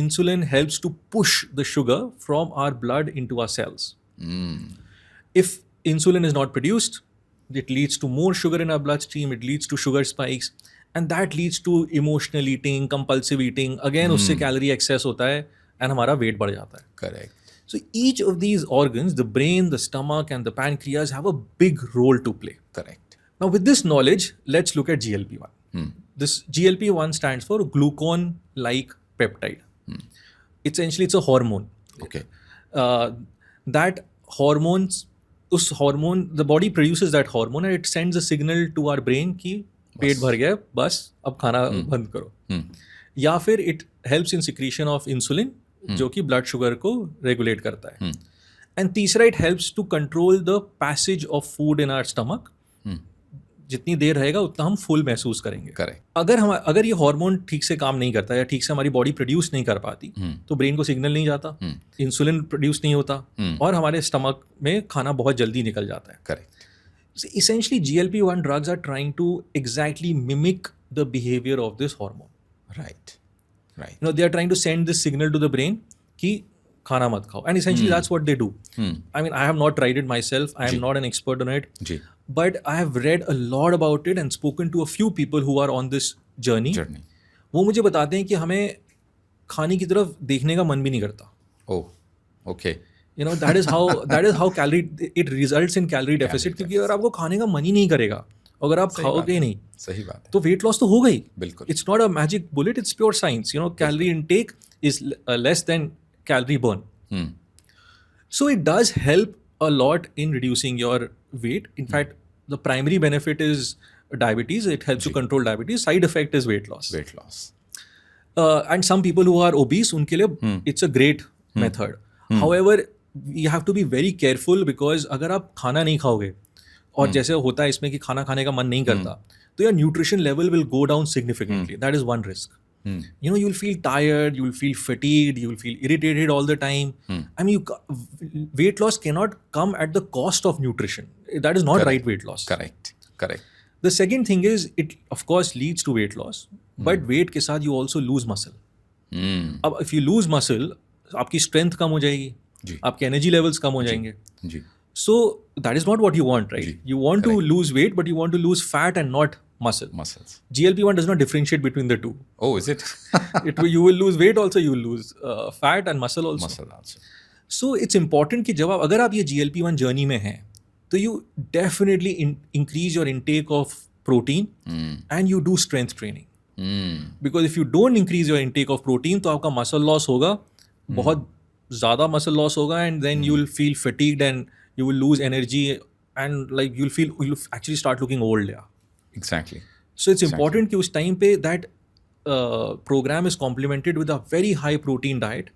Insulin helps to push the sugar from our blood into our cells. If insulin is not produced, it leads to more sugar in our bloodstream, it leads to sugar spikes, and that leads to emotional eating, compulsive eating. Again, उससे calorie excess होता है and हमारा weight बढ़ जाता है. Correct. So each of these organs, the brain, the stomach, and the pancreas, have a big role to play. Correct. Now, with this knowledge, let's look at GLP-1. This GLP-1 stands for glucagon-like peptide. Essentially, it's a hormone. Okay. That hormone, the body produces that hormone and it sends a signal to our brain कि पेट भर गया, बस अब खाना बंद करो. या फिर it helps in secretion of insulin, जो कि blood sugar को regulate करता है. And तीसरा, it helps to control the passage of food in our stomach. जितनी देर रहेगा उतना हम फुल महसूस करेंगे. करेक्ट. अगर ये हार्मोन ठीक से काम नहीं करता या ठीक से हमारी बॉडी प्रोड्यूस नहीं कर पाती तो ब्रेन को सिग्नल नहीं जाता, इंसुलिन प्रोड्यूस नहीं होता, और हमारे स्टमक में खाना बहुत जल्दी निकल जाता है. Correct. Essentially GLP-1 drugs are trying to exactly mimic the behavior of this hormone. Right. They are trying to send this signal to the brain कि खाना मत खाओ, and essentially that's what they do. I mean, I have not tried it myself, I am not an expert on it. But I have read a lot about it and spoken to a few people who are on this journey. वो मुझे बताते हैं कि हमें खाने की तरफ देखने का मन भी नहीं करता. Oh, okay. That is how calorie it results in calorie deficit. क्योंकि अगर आपको खाने का मन ही नहीं करेगा अगर आप सही बात खाओगे है, नहीं सही बात है, तो वेट लॉस तो होगा ही. बिल्कुल. It's not a magic bullet, it's pure science. Calorie intake is less than calorie burn. Hmm. So it does help a lot in reducing your weight. In fact, the primary benefit is diabetes. It helps you control diabetes. Side effect is weight loss. Weight loss. And some people who are obese, उनके लिए it's a great method. However, you have to be very careful because अगर आप खाना नहीं खाओगे और जैसे होता है इसमें कि खाना खाने का मन नहीं करता, तो your nutrition level will go down significantly. That is one risk. You'll feel tired, you'll feel fatigued, you'll feel irritated all the time. I mean, weight loss cannot come at the cost of nutrition. That is not right weight loss. Correct. The second thing is, it of course leads to weight loss, but weight के साथ you also lose muscle. अब if you lose muscle, आपकी strength कम हो जाएगी, आपके energy levels कम हो जाएंगे. जी. So that is not what you want, right? You want to lose weight, but you want to lose fat and not muscle. Muscles. GLP-1 does not differentiate between the two. Oh, is it? You will lose weight also, you will lose fat and muscle also. Muscle also. So it's important कि जब अगर आप ये GLP-1 journey में हैं, तो you definitely increase your intake of protein and you do strength training. Because if you don't increase your intake of protein, तो आपका muscle loss होगा, बहुत ज़्यादा muscle loss होगा, and then you will feel fatigued and you will lose energy and like you'll actually start looking old. Yeah. Exactly. So it's important कि उस time पे that program is complemented with a very high protein diet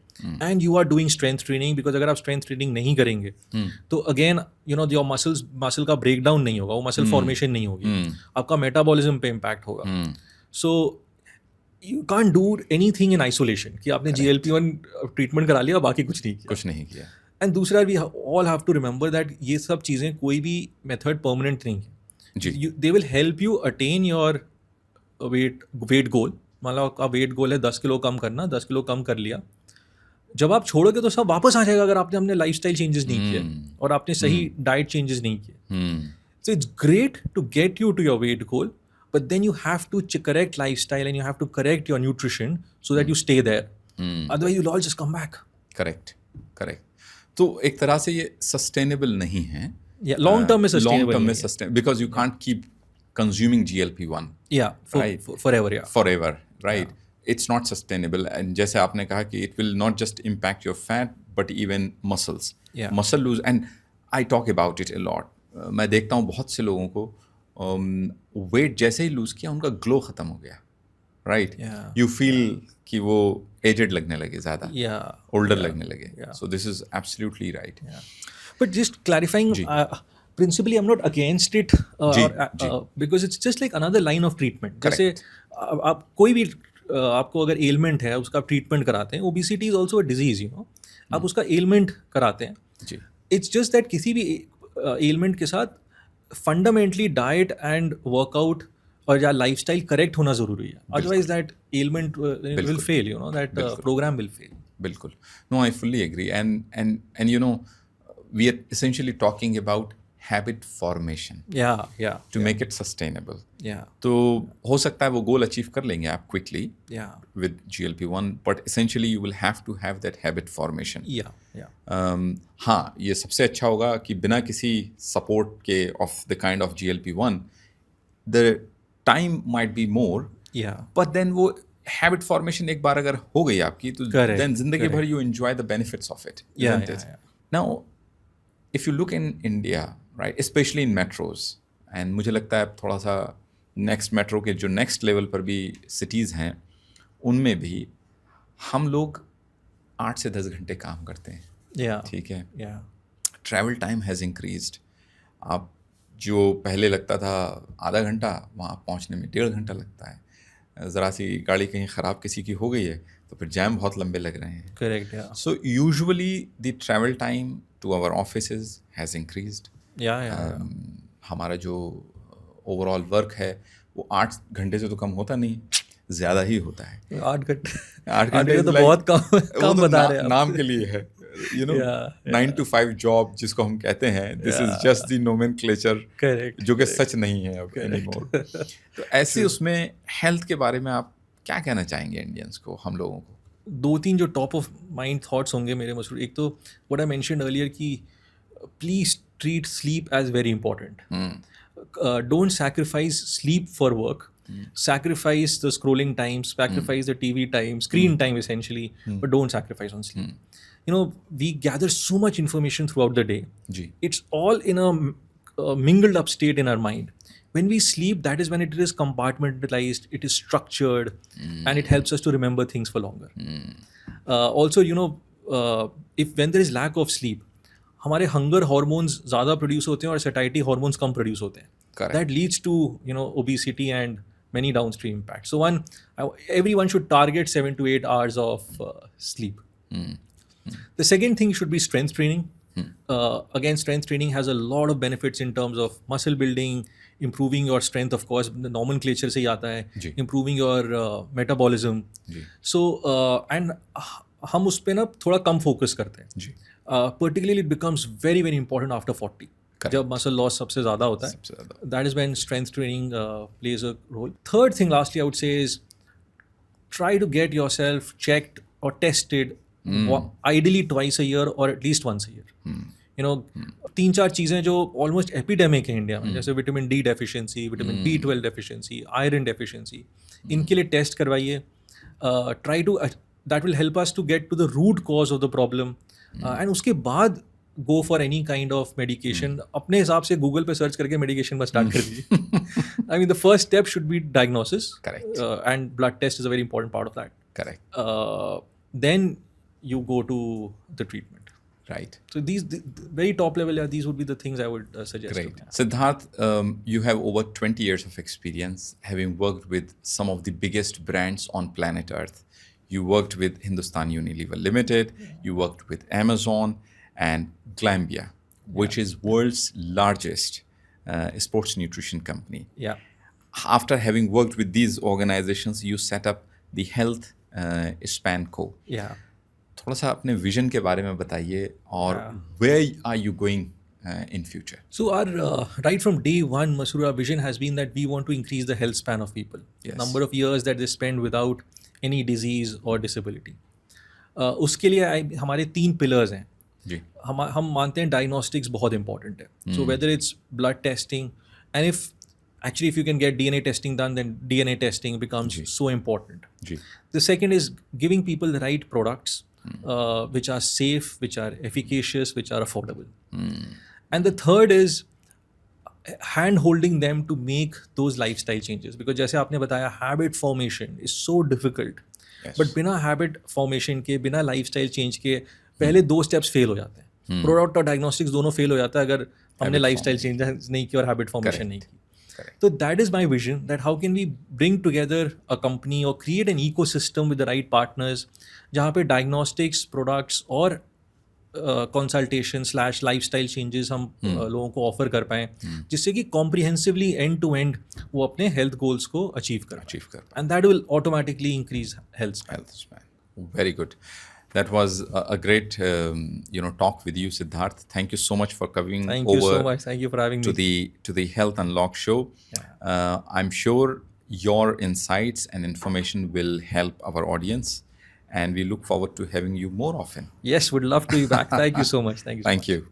and you are doing strength training, because अगर आप strength training नहीं करेंगे तो again your muscle का breakdown नहीं होगा, वो muscle formation नहीं होगी, आपका metabolism पे impact होगा. So you can't do anything in isolation कि आपने GLP-1 treatment करा लिया बाकी कुछ नहीं किया. And दूसरा, we all have to remember that ये सब चीज़ें कोई भी method permanent नहीं है. They will help you attain your weight goal. मान लो आपका weight goal है 10 किलो कम करना, 10 किलो कम कर लिया, जब आप छोड़ोगे तो सब वापस आ जाएगा अगर आपने अपने लाइफस्टाइल चेंजेस नहीं किए और आपने सही डाइट चेंजेस नहीं किए. So it's great to get you to your weight goal, but then you have to correct lifestyle and you have to correct your nutrition so that you stay there. Otherwise you'll all just come back. Correct. तो एक तरह से ये sustainable नहीं है. Yeah, long term is sustainable. Long term is sustainable because you can't keep consuming GLP-1. Yeah, forever. Yeah. Forever, right? It's not sustainable. And जैसे आपने कहा कि it will not just impact your fat but even muscles. Yeah. Muscle lose, and I talk about it a lot. मैं देखता हूँ बहुत से लोगों को weight जैसे ही lose किया उनका glow खत्म हो गया, right? Yeah. You feel कि वो aged लगने लगे ज़्यादा, older लगने लगे. So this is absolutely right. But just clarifying, principally I'm not against it because it's just like another line of treatment. जैसे आप कोई भी आपको अगर ailment है उसका treatment कराते हैं, obesity is also a disease, आप उसका ailment कराते हैं. It's just that किसी भी ailment के साथ fundamentally diet and workout और या lifestyle correct होना ज़रूरी है. Otherwise that ailment will fail, that program will fail. बिल्कुल. No, I fully agree. And we are essentially talking about habit formation. Yeah. To make it sustainable. Yeah. तो हो सकता है वो goal achieve कर लेंगे आप quickly. Yeah. With GLP-1, but essentially you will have to have that habit formation. Yeah. हाँ, ये सबसे अच्छा होगा कि बिना किसी support के of the kind of GLP-1, the time might be more. Yeah. But then वो habit formation एक बार अगर हो गई आपकी तो then जिंदगी भर you enjoy the benefits of it. Yeah. Now, if you look in India, right, especially in metros, and मुझे लगता है थोड़ा सा next metro के जो next level पर भी cities हैं, उनमें भी हम लोग 8 से 10 घंटे काम करते हैं. Yeah. ठीक है. Yeah. Travel time has increased. आप जो पहले लगता था आधा घंटा, वहाँ पहुँचने में 1.5 घंटा लगता है. ज़रा सी गाड़ी कहीं ख़राब किसी की हो गई है तो फिर जैम बहुत लंबे लग रहे हैं. Correct. Yeah. So usually the travel time to our offices has increased. Yeah. हमारा जो overall work है वो 8 घंटे से तो कम होता नहीं, ज़्यादा ही होता है. 8 घंटे तो बहुत कम बता रहे हैं. नाम के लिए है. 9 to 5 job जिसको हम कहते हैं, this is just the nomenclature. Correct. जो कि सच नहीं है अब anymore. तो ऐसे उसमें हेल्थ के बारे में आप क्या कहना चाहेंगे इंडियंस को, हम लोगों को? 2-3 जो टॉप ऑफ माइंड थॉट्स होंगे मेरे मशहूर. एक तो व्हाट आई मेंशन्ड अर्लियर कि please treat sleep as very important. don't sacrifice sleep for work, sacrifice the scrolling time, sacrifice the TV time, screen time essentially, but don't sacrifice on sleep. You know, we gather so much information throughout the day. जी. It's all in a mingled up state in our mind. When we sleep, that is when it is compartmentalized, it is structured, and it helps us to remember things for longer. Also, you know, if when there is lack of sleep, हमारे hunger hormones ज़्यादा produce होते हैं और सैटिस्फैक्टी hormones कम produce होते हैं. Correct. That leads to, you know, obesity and many downstream impacts. So everyone should target 7 to 8 hours of sleep. The second thing should be strength training. Again, strength training has a lot of benefits in terms of muscle building, improving your strength, of course, the nomenclature से ही आता है, जी. improving your metabolism. Ji. So, and हम उस पे ना थोड़ा कम focus करते हैं. जी. Particularly it becomes very, very important after 40. Correct. जब मसल लॉस सबसे ज़्यादा होता है. सबसे ज़्यादा. That is when strength training plays a role. Third thing, lastly, I would say is try to get yourself checked or tested, ideally twice a year or at least once a year. You know, 3-4 चीज़ें जो almost epidemic है India में, जैसे vitamin D deficiency, vitamin B12 deficiency, iron deficiency, इनके लिए test करवाइए. Try to that will help us to get to the root cause of the problem, and उसके बाद go for any kind of medication. अपने हिसाब से Google पे search करके मेडिकेशन बस स्टार्ट कर दीजिए. I mean the first step should be diagnosis, Correct. And blood test is a very important part of that. Correct. Then you go to the treatment. Right. So these very top level, these would be the things I would suggest. Great. Siddharth, you have over 20 years of experience having worked with some of the biggest brands on planet Earth. You worked with Hindustan Unilever Limited, you worked with Amazon and Glanbia, which is world's largest sports nutrition company. Yeah. After having worked with these organizations, you set up the Health Span Co. Yeah. थोड़ा सा अपने vision के बारे में बताइए और where are you going in future? So our right from day one, Masroor, our vision has been that we want to increase the health span of people. Yes. Number of years that they spend without any disease or disability. उसके लिए हमारे 3 pillars हैं. जी. हम मानते हैं diagnostics बहुत important है. So whether its blood testing, and if you can get DNA testing done, then DNA testing becomes so important. जी. The second is giving people the right products, which are safe, which are efficacious, which are affordable. And the third is hand holding them to make those lifestyle changes, because जैसे आपने बताया, habit formation is so difficult. Yes. But बिना habit formation के, बिना lifestyle change के पहले 2 steps fail हो जाते हैं. प्रोडक्ट और डायग्नोस्टिक्स दोनों फेल हो जाता है अगर हमने लाइफस्टाइल चेंजेस नहीं की और हैबिट फॉर्मेशन नहीं की. So that is my vision, that how can we bring together a company or create an ecosystem with the right partners जहाँ पे diagnostics, products और consultation / lifestyle changes हम लोगों को ऑफर कर पाएँ, जिससे कि comprehensively end to end वो अपने health goals को achieve कर पाएँ. And that will automatically increase health span. Very good. That was a great, talk with you, Siddharth. Thank you so much for coming Thank over. you so much. Thank you for having me. To the Health Unlock show. I'm sure your insights and information will help our audience, and we look forward to having you more often. Yes, would love to be back. Thank you so much. Thank you so much. Thank you.